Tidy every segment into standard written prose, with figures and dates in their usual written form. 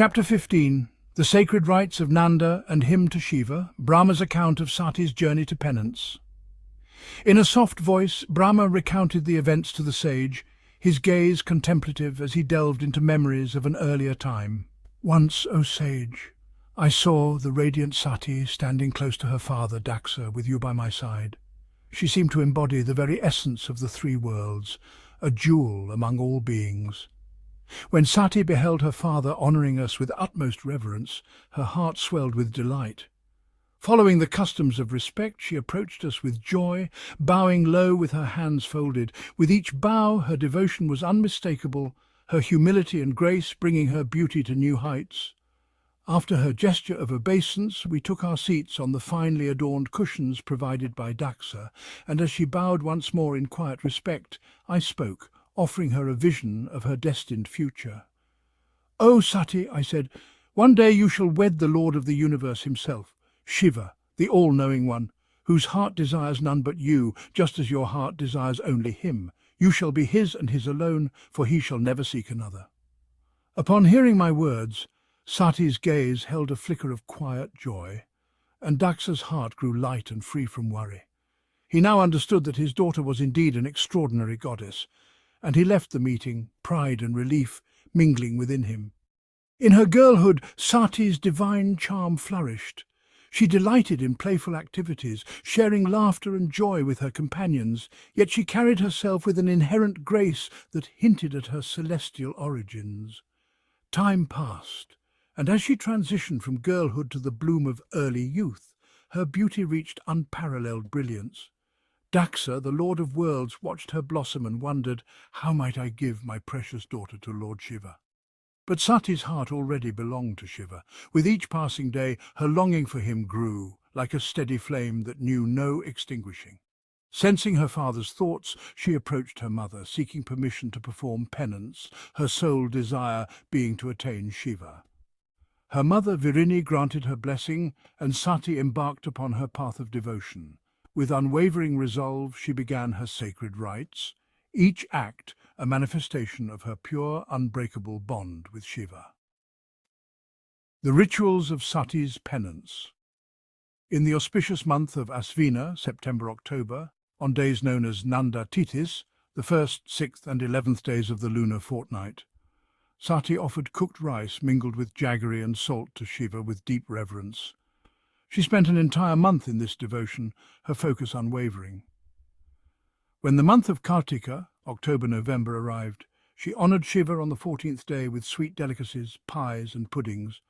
Chapter 15. The Sacred Rites of Nanda and Hymn to Shiva, Brahma's account of Sati's journey to penance. In a soft voice, Brahma recounted the events to the sage, his gaze contemplative as he delved into memories of an earlier time. Once, O sage, I saw the radiant Satī standing close to her father, Dakṣa, with you by my side. She seemed to embody the very essence of the three worlds, a jewel among all beings. When Satī beheld her father honouring us with utmost reverence, her heart swelled with delight. Following the customs of respect, she approached us with joy, bowing low with her hands folded. With each bow, her devotion was unmistakable, her humility and grace bringing her beauty to new heights. After her gesture of obeisance, we took our seats on the finely adorned cushions provided by Dakṣa, and as she bowed once more in quiet respect, I spoke, offering her a vision of her destined future. "O Satī," I said, "one day you shall wed the Lord of the universe himself, Shiva, the all-knowing one, whose heart desires none but you, just as your heart desires only him. You shall be his and his alone, for he shall never seek another." Upon hearing my words, Sati's gaze held a flicker of quiet joy, and Dakṣa's heart grew light and free from worry. He now understood that his daughter was indeed an extraordinary goddess, and he left the meeting, pride and relief mingling within him. In her girlhood, Sati's divine charm flourished. She delighted in playful activities, sharing laughter and joy with her companions, yet she carried herself with an inherent grace that hinted at her celestial origins. Time passed, and as she transitioned from girlhood to the bloom of early youth, her beauty reached unparalleled brilliance. Dakṣa, the Lord of Worlds, watched her blossom and wondered, how might I give my precious daughter to Lord Shiva? But Sati's heart already belonged to Shiva. With each passing day, her longing for him grew, like a steady flame that knew no extinguishing. Sensing her father's thoughts, she approached her mother, seeking permission to perform penance, her sole desire being to attain Shiva. Her mother Virini granted her blessing, and Satī embarked upon her path of devotion. With unwavering resolve, she began her sacred rites, each act a manifestation of her pure, unbreakable bond with Shiva. The rituals of Sati's penance. In the auspicious month of Asvina, September-October, on days known as Nandā Titis, the 1st, 6th and 11th days of the lunar fortnight, Satī offered cooked rice mingled with jaggery and salt to Shiva with deep reverence. She spent an entire month in this devotion, her focus unwavering. When the month of Kartika, October-November, arrived, she honoured Shiva on the 14th day with sweet delicacies, pies and puddings,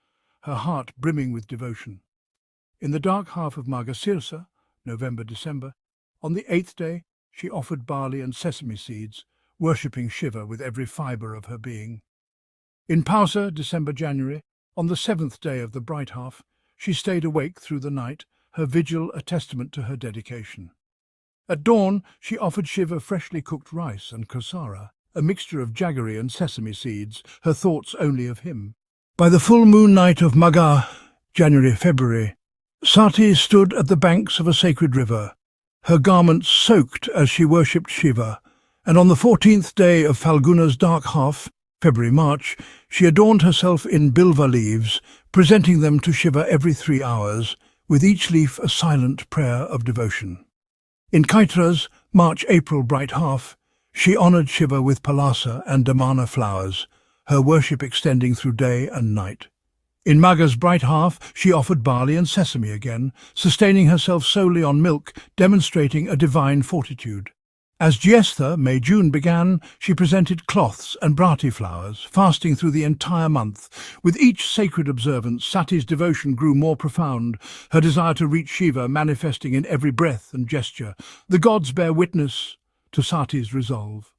her heart brimming with devotion. In the dark half of Margasirsa, November-December, on the 8th day, she offered barley and sesame seeds, worshipping Shiva with every fibre of her being. In Pausa, December-January, on the 7th day of the bright half, she stayed awake through the night, her vigil a testament to her dedication. At dawn, she offered Shiva freshly cooked rice and kosara, a mixture of jaggery and sesame seeds, her thoughts only of him. By the full moon night of Magha, January-February, Satī stood at the banks of a sacred river, her garments soaked as she worshipped Shiva, and on the 14th day of Falguna's dark half, February-March, she adorned herself in bilva leaves, presenting them to Shiva every 3 hours, with each leaf a silent prayer of devotion. In Kaitra's March-April bright half, she honoured Shiva with palasa and damana flowers, her worship extending through day and night. In Magha's bright half, she offered barley and sesame again, sustaining herself solely on milk, demonstrating a divine fortitude. As Jyestha, May-June, began, she presented cloths and brati flowers, fasting through the entire month. With each sacred observance, Sati's devotion grew more profound, her desire to reach Shiva manifesting in every breath and gesture. The gods bear witness to Sati's resolve.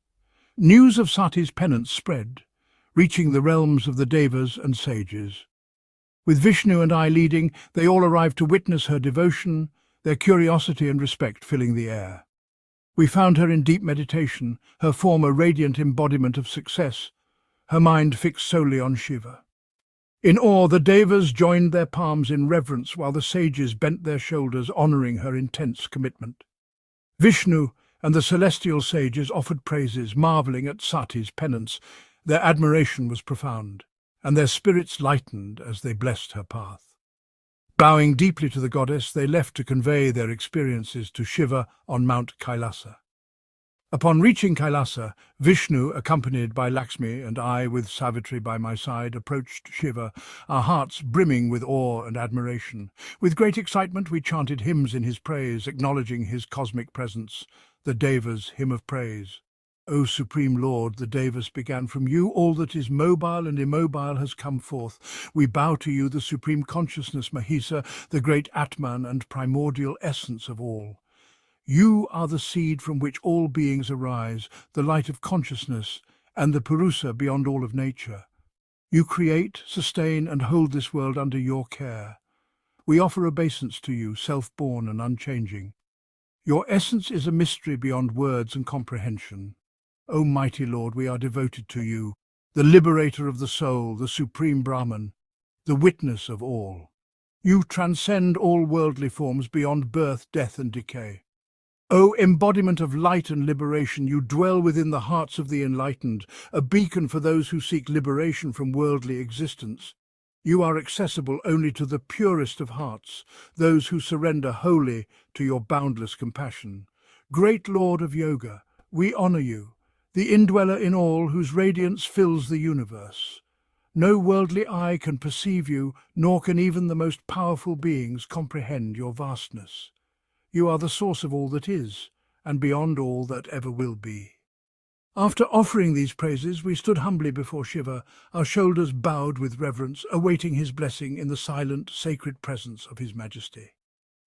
News of Sati's penance spread, reaching the realms of the devas and sages. With Vishnu and I leading, they all arrived to witness her devotion, their curiosity and respect filling the air. We found her in deep meditation, her form a radiant embodiment of success, her mind fixed solely on Shiva. In awe, the devas joined their palms in reverence while the sages bent their shoulders, honouring her intense commitment. Vishnu and the celestial sages offered praises, marvelling at Sati's penance. Their admiration was profound. and their spirits lightened as they blessed her path. Bowing deeply to the goddess, they left to convey their experiences to Shiva on Mount Kailāsa. Upon reaching Kailāsa, Vishnu, accompanied by Lakshmi, and I, with Savitri by my side, approached Shiva, our hearts brimming with awe and admiration. With great excitement, we chanted hymns in his praise, acknowledging his cosmic presence, the devas' hymn of praise. O Supreme Lord, the devas began. From you all that is mobile and immobile has come forth. We bow to you, the Supreme Consciousness, Mahisa, the great Atman and primordial essence of all. You are the seed from which all beings arise, the light of consciousness, and the Purusa beyond all of nature. You create, sustain, and hold this world under your care. We offer obeisance to you, self-born and unchanging. Your essence is a mystery beyond words and comprehension. O mighty Lord, we are devoted to you, the liberator of the soul, the supreme Brahman, the witness of all. You transcend all worldly forms beyond birth, death, and decay. O embodiment of light and liberation, you dwell within the hearts of the enlightened, a beacon for those who seek liberation from worldly existence. You are accessible only to the purest of hearts, those who surrender wholly to your boundless compassion. Great Lord of Yoga, we honor you, the indweller in all, whose radiance fills the universe. No worldly eye can perceive you, nor can even the most powerful beings comprehend your vastness. You are the source of all that is, and beyond all that ever will be. After offering these praises, we stood humbly before Shiva, our shoulders bowed with reverence, awaiting his blessing in the silent, sacred presence of his majesty.